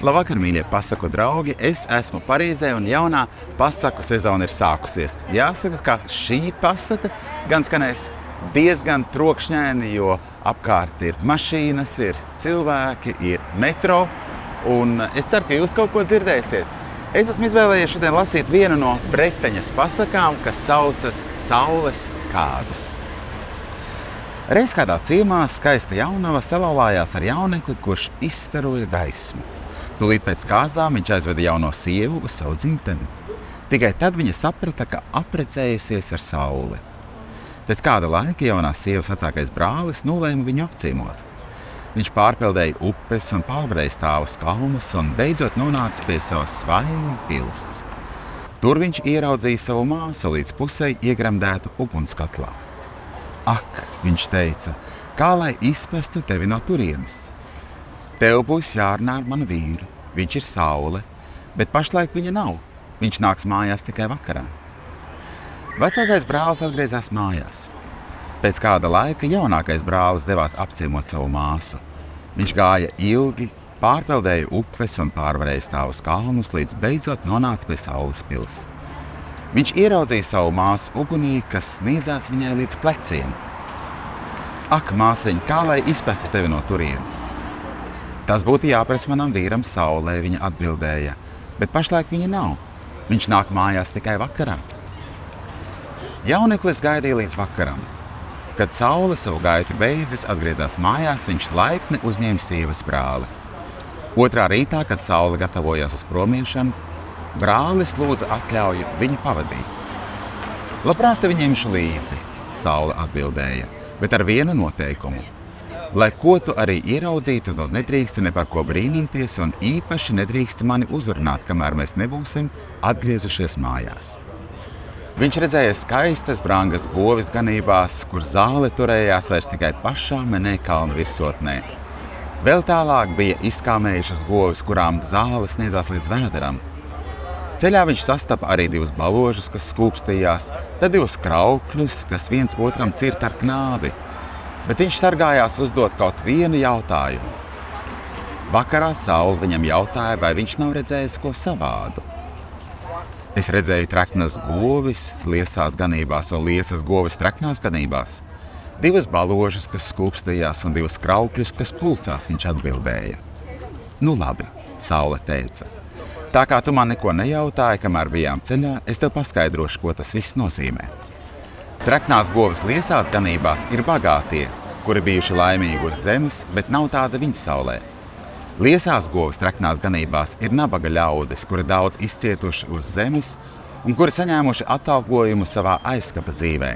Labvakar, mīļie pasaku draugi! Es esmu Parīzē un jaunā pasaku sezona ir sākusies. Jāsaka, ka šī pasaka gan skanēs diezgan trokšņaini, jo apkārt ir mašīnas, ir cilvēki, ir metro. Un es ceru, ka jūs kaut ko dzirdēsiet. Es esmu izvēlējies šodien lasīt vienu no Breteņas pasakām, kas saucas Saules kāzas. Reiz kādā ciemā skaista jaunava salauzās ar jaunekli, kurš izstaroja gaismu. Tūlīt pēc kāzām viņš aizveda jauno sievu uz savu dzimteni. Tikai tad viņa saprata, ka apprecējusies ar sauli. Pēc kāda laika jaunās sievas vecākais brālis nolēma viņu apciemot. Viņš pārpildēja upes un pārvarēja stāvus kalnus un beidzot nonāca pie savas svaigu pils. Tur viņš ieraudzīja savu māsu līdz pusei iegremdētu ugunskatlā. Ak, viņš teica, kā lai izpestu tevi no turienes? Tev būs jārunā ar manu vīru. Viņš ir saule, bet pašlaik viņa nav. Viņš nāks mājās tikai vakarā. Vecākais brālis atgriezās mājās. Pēc kāda laika jaunākais brālis devās apciemot savu māsu. Viņš gāja ilgi, pārpeldēja upes un pārvarēja stāvus kalnus, līdz beidzot nonāca pie saules pils. Viņš ieraudzīja savu māsu ugunī, kas sniedzās viņai līdz pleciem. Ak, māsiņ, kā lai izpestu tevi no turienes? Tas būtu jāprasa manam vīram saulē, viņa atbildēja, bet pašlaik viņa nav. Viņš nāk mājās tikai vakarā. Jauneklis gaidīja līdz vakaram. Kad saule savu gaitu beidzis, atgriezās mājās, viņš laipni uzņēma sievas brāli. Otrā rītā, kad saule gatavojās uz promiešanu, brālis lūdza atļauju viņu pavadīt. Labprāt tevi ņemšu līdzi, saule atbildēja, bet ar vienu noteikumu. Lai ko tu arī ieraudzītu, tu nedrīksti ne par ko brīnīties un īpaši nedrīksti mani uzrunāt, kamēr mēs nebūsim atgriezušies mājās. Viņš redzēja skaistas, brangas govis ganībās, kur zāle turējās vairs tikai pašā Menē kalna virsotnē. Vēl tālāk bija izkāmējušas govis, kurām zāle sniedzās līdz vēderam. Ceļā viņš sastapa arī divus baložus, kas skūpstījās, tad divus kraukļus, kas viens otram cirta ar knābi. Bet viņš sargājās uzdot kaut vienu jautājumu. Vakarā saule viņam jautāja, vai viņš nav redzējis ko savādu. Es redzēju treknas govis liesās ganībās un liesas govis treknās ganībās. Divas baložas, kas skūpstījās, un divas kraukļus, kas plūcās, viņš atbildēja. Nu labi, saule teica. Tā kā tu man neko nejautāji, kamēr bijām ceļā, es tev paskaidrošu, ko tas viss nozīmē. Treknās govis liesās ganībās ir bagātie, kuri bijuši laimīgi uz zemes, bet nav tāda viņa saulē. Liesās govis treknās ganībās ir nabaga ļaudis, kuri daudz izcietuši uz zemes un kuri saņēmuši atalgojumu savā aizskapa dzīvē.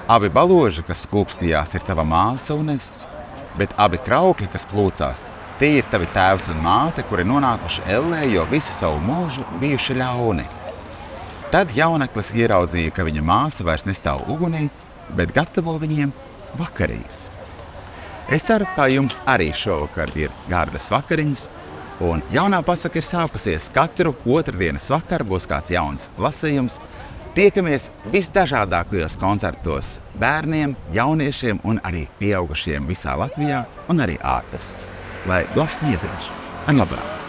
Abi baloži, kas skūpstījās, ir tava māsa un es, bet abi kraukļi, kas plūcās, tie ir tavi tēvs un māte, kuri nonākuši ellē, jo visu savu mūžu bijuši ļauni. Tad jauneklis ieraudzīja, ka viņa māsa vairs nestāv ugunī, bet gatavo viņiem vakarīs. Es ceru, ka jums arī šovakar ir gardas vakariņas, un jaunā pasaka ir sākusies. Katru otrdienas vakaru būs kāds jauns lasījums. Tiekamies visdažādākajos koncertos bērniem, jauniešiem un arī pieaugušiem visā Latvijā un arī ārpus. Lai labs miedziņš! Ar labrāk!